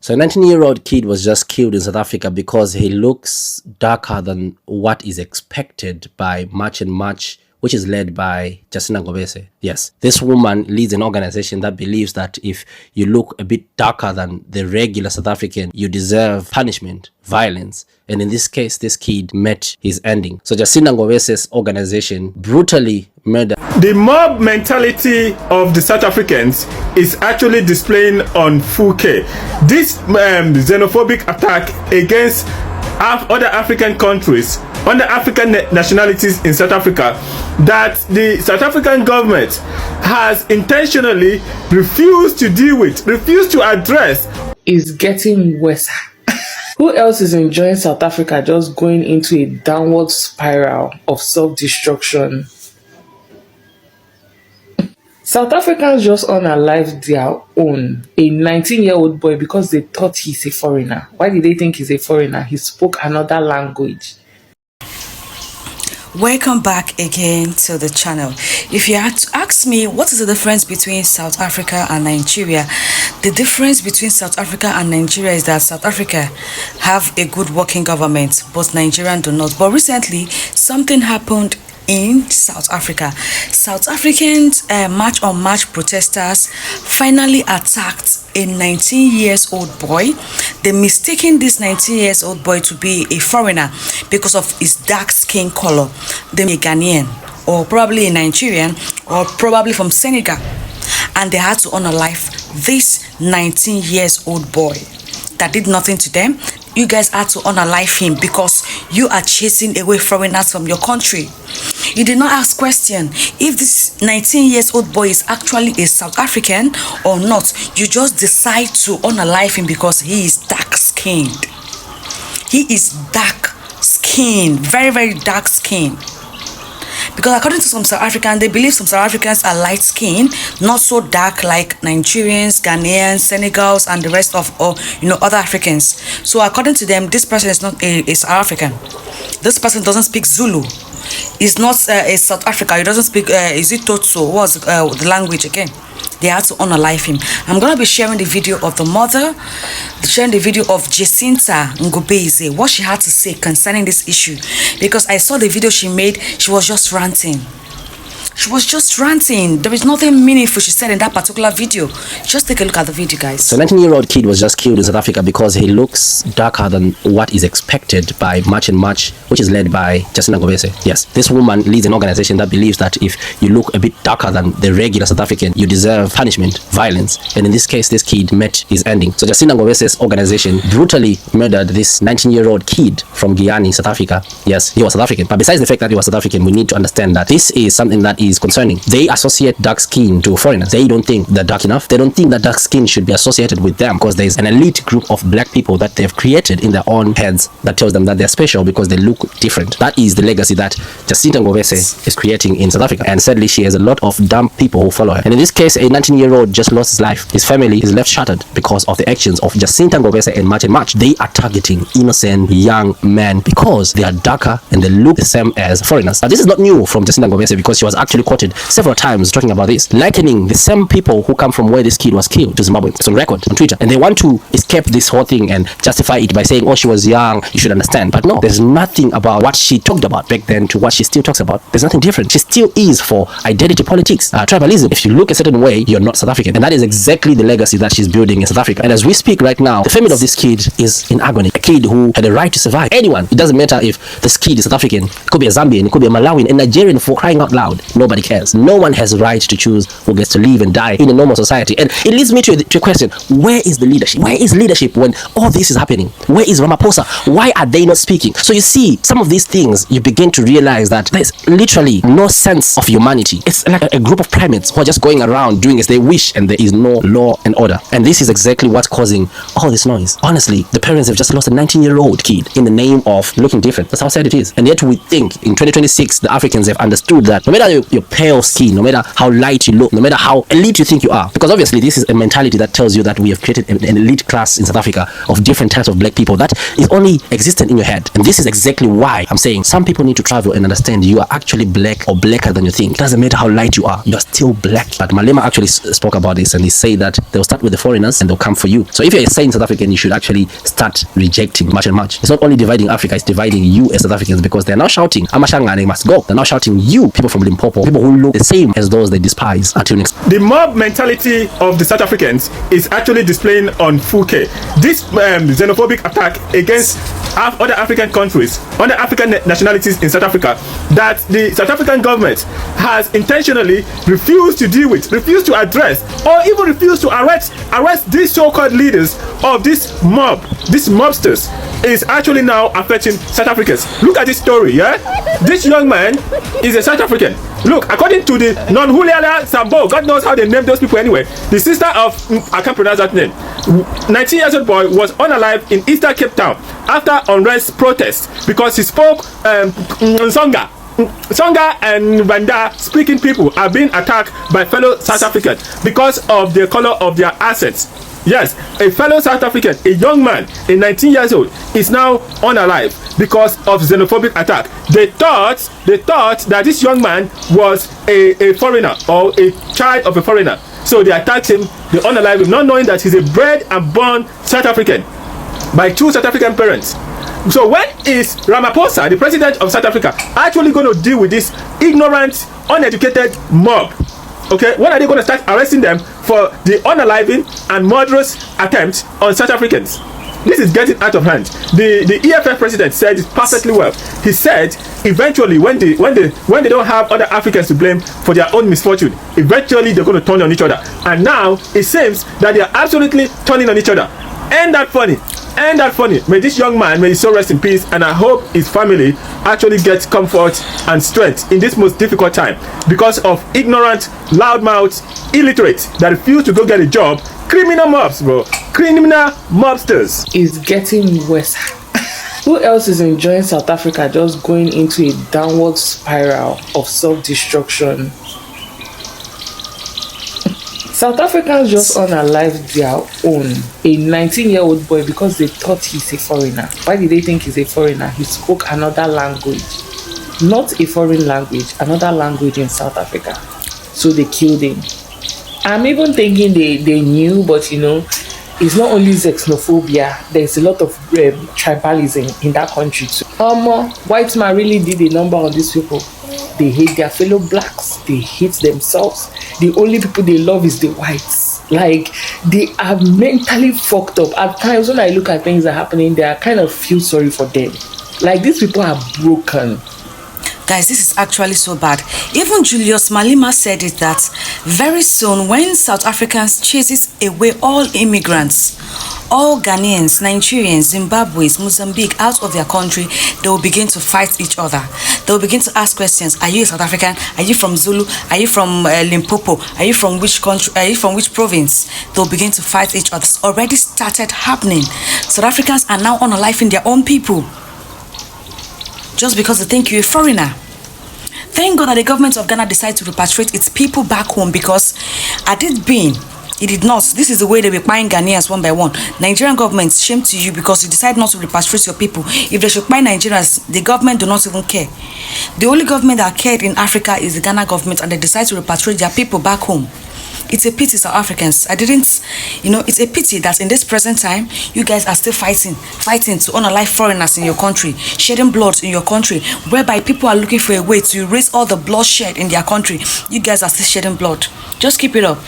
So a 19-year-old kid was just killed in South Africa because he looks darker than what is expected by March and March, which is led by Jacinta. Yes, this woman leads an organization that believes that if you look a bit darker than the regular South African, you deserve punishment, violence. And in this case, this kid met his ending. So Jacinta organization brutally murdered. The mob mentality of the South Africans is actually displaying on full K. This xenophobic attack against other African countries, other African nationalities in South Africa, that the South African government has intentionally refused to deal with, refused to address, is getting worse. Who else is enjoying South Africa just going into a downward spiral of self-destruction? South Africans just unalived their own, a 19-year-old boy, because they thought he's a foreigner. Why did they think he's a foreigner? He spoke another language. Welcome back again to the channel. If you had to ask me what is the difference between South Africa and Nigeria, the difference between South Africa and Nigeria is that South Africa have a good working government, but Nigerian do not. But recently something happened in South Africa. South Africans march protesters finally attacked a 19-year-old boy. They mistaken this 19-year-old boy to be a foreigner because of his dark skin color. They may be Ghanaian, or probably a Nigerian, or probably from Senegal, and they had to unalive this 19-year-old boy that did nothing to them. You guys had to unalive him because you are chasing away foreigners from your country. You did not ask question if this 19-year-old boy is actually a South African or not. You just decide to unalive him because he is dark-skinned. He is dark-skinned, very, very dark-skinned. Because according to some South Africans, they believe some South Africans are light-skinned, not so dark like Nigerians, Ghanaians, Senegals, and the rest of other Africans. So according to them, this person is not a South African. This person doesn't speak Zulu. He's not a South Africa. He doesn't speak. Is it Totu? What's the language again? They had to unalive him. I'm gonna be sharing the video of the mother, sharing the video of Jacinta, what she had to say concerning this issue, because I saw the video she made. She was just ranting. She was just ranting. There is nothing meaningful she said in that particular video. Just take a look at the video, guys. So a 19-year-old kid was just killed in South Africa because he looks darker than what is expected by March and March, which is led by Jacinta. Yes, this woman leads an organization that believes that if you look a bit darker than the regular South African, you deserve punishment, violence. And in this case, this kid met his ending. So Jacinta organization brutally murdered this 19-year-old kid from Ghanaian, South Africa. Yes, he was South African. But besides the fact that he was South African, we need to understand that this is something that is concerning. They associate dark skin to foreigners. They don't think they're dark enough. They don't think that dark skin should be associated with them because there's an elite group of black people that they've created in their own heads that tells them that they're special because they look different. That is the legacy that Jacinta is creating in South Africa, and sadly she has a lot of dumb people who follow her. And in this case, a 19-year-old just lost his life. His family is left shattered because of the actions of Jacinta and March. They are targeting innocent young men because they are darker and they look the same as foreigners. Now this is not new from Jacinta because she was actually quoted several times talking about this, likening the same people who come from where this kid was killed to Zimbabwe. It's on record on Twitter, and they want to escape this whole thing and justify it by saying, oh, she was young, you should understand. But no, there's nothing about what she talked about back then to what she still talks about. There's nothing different. She still is for identity politics, tribalism. If you look a certain way, you're not South African, and that is exactly the legacy that she's building in South Africa. And as we speak right now, the family of this kid is in agony. A kid who had a right to survive. Anyone, it doesn't matter if this kid is South African, it could be a Zambian, it could be a Malawian, a Nigerian, for crying out loud. Nobody cares. No one has a right to choose who gets to live and die in a normal society. And it leads me to a question: where is the leadership? Where is leadership when all this is happening? Where is Ramaphosa? Why are they not speaking? So you see, some of these things, you begin to realize that there's literally no sense of humanity. It's like a group of primates who are just going around doing as they wish, and there is no law and order. And this is exactly what's causing all this noise. Honestly, the parents have just lost a 19-year-old kid in the name of looking different. That's how sad it is. And yet we think in 2026 the Africans have understood that no matter your pale skin, no matter how light you look, no matter how elite you think you are. Because obviously this is a mentality that tells you that we have created an elite class in South Africa of different types of black people that is only existent in your head. And this is exactly why I'm saying some people need to travel and understand you are actually black or blacker than you think. It doesn't matter how light you are, you're still black. But Malema actually spoke about this, and he said that they'll start with the foreigners and they'll come for you. So if you're a sane South African, you should actually start rejecting much and much. It's not only dividing Africa, it's dividing you as South Africans, because they're now shouting Amashangane must go. They're now shouting you, people from Limpopo, people who look the same as those they despise. Until next. The mob mentality of the South Africans is actually displaying on Fouquet. This xenophobic attack against other African countries, other African nationalities in South Africa, that the South African government has intentionally refused to deal with, refused to address, or even refused to arrest these so-called leaders of this mob, these mobsters, is actually now affecting South Africans. Look at this story, yeah? This young man is a South African. Look, according to the non-Huliala Sambo, God knows how they name those people anyway. The sister of, I can't pronounce that name, 19 years old boy was unalive in Eastern Cape Town after unrest protests because he spoke Songa and Vanda speaking people are being attacked by fellow South Africans because of the color of their assets. Yes, a fellow South African, a young man, a 19 years old, is now unalive because of xenophobic attack. They thought that this young man was a foreigner or a child of a foreigner. So they attacked him, they unalive him, not knowing that he's a bred and born South African by two South African parents. So when is Ramaphosa, the president of South Africa, actually going to deal with this ignorant, uneducated mob? Okay, when are they going to start arresting them for the unaliving and murderous attempt on South Africans? This is getting out of hand. The EFF president said it perfectly well. He said eventually when they don't have other Africans to blame for their own misfortune, eventually they're going to turn on each other. And now it seems that they are absolutely turning on each other. Ain't that funny? Ain't that funny? May this young man, may his soul rest in peace, and I hope his family actually gets comfort and strength in this most difficult time because of ignorant, loudmouth, illiterate that refuse to go get a job. Criminal mobs, bro. Criminal mobsters. It's getting worse. Who else is enjoying South Africa just going into a downward spiral of self-destruction? South Africans just unalive their own. A 19-year-old boy because they thought he's a foreigner. Why did they think he's a foreigner? He spoke another language. Not a foreign language, another language in South Africa. So they killed him. I'm even thinking they knew, but you know, it's not only xenophobia, there's a lot of tribalism in that country too. White man really did a number on these people. They hate their fellow blacks, they hate themselves. The only people they love is the whites. Like, they are mentally fucked up. At times when I look at things that are happening there, I kind of feel sorry for them. Like, these people are broken. Guys, this is actually so bad. Even Julius Malema said it that very soon when South Africans chases away all immigrants, all Ghanaians, Nigerians, Zimbabweans, Mozambique out of their country, they will begin to fight each other. They will begin to ask questions. Are you a South African? Are you from Zulu? Are you from Limpopo? Are you from which country? Are you from which province? They will begin to fight each other. It's already started happening. South Africans are now unaliving their own people just because they think you're a foreigner. Thank God that the government of Ghana decided to repatriate its people back home, because had it been, it did not. This is the way they were buying Ghanaians one by one. Nigerian government, shame to you because you decide not to repatriate your people. If they should buy Nigerians, the government do not even care. The only government that cared in Africa is the Ghana government, and they decide to repatriate their people back home. It's a pity, South Africans. It's a pity that in this present time, you guys are still fighting to unalive foreigners in your country, shedding blood in your country, whereby people are looking for a way to erase all the bloodshed in their country. You guys are still shedding blood. Just keep it up.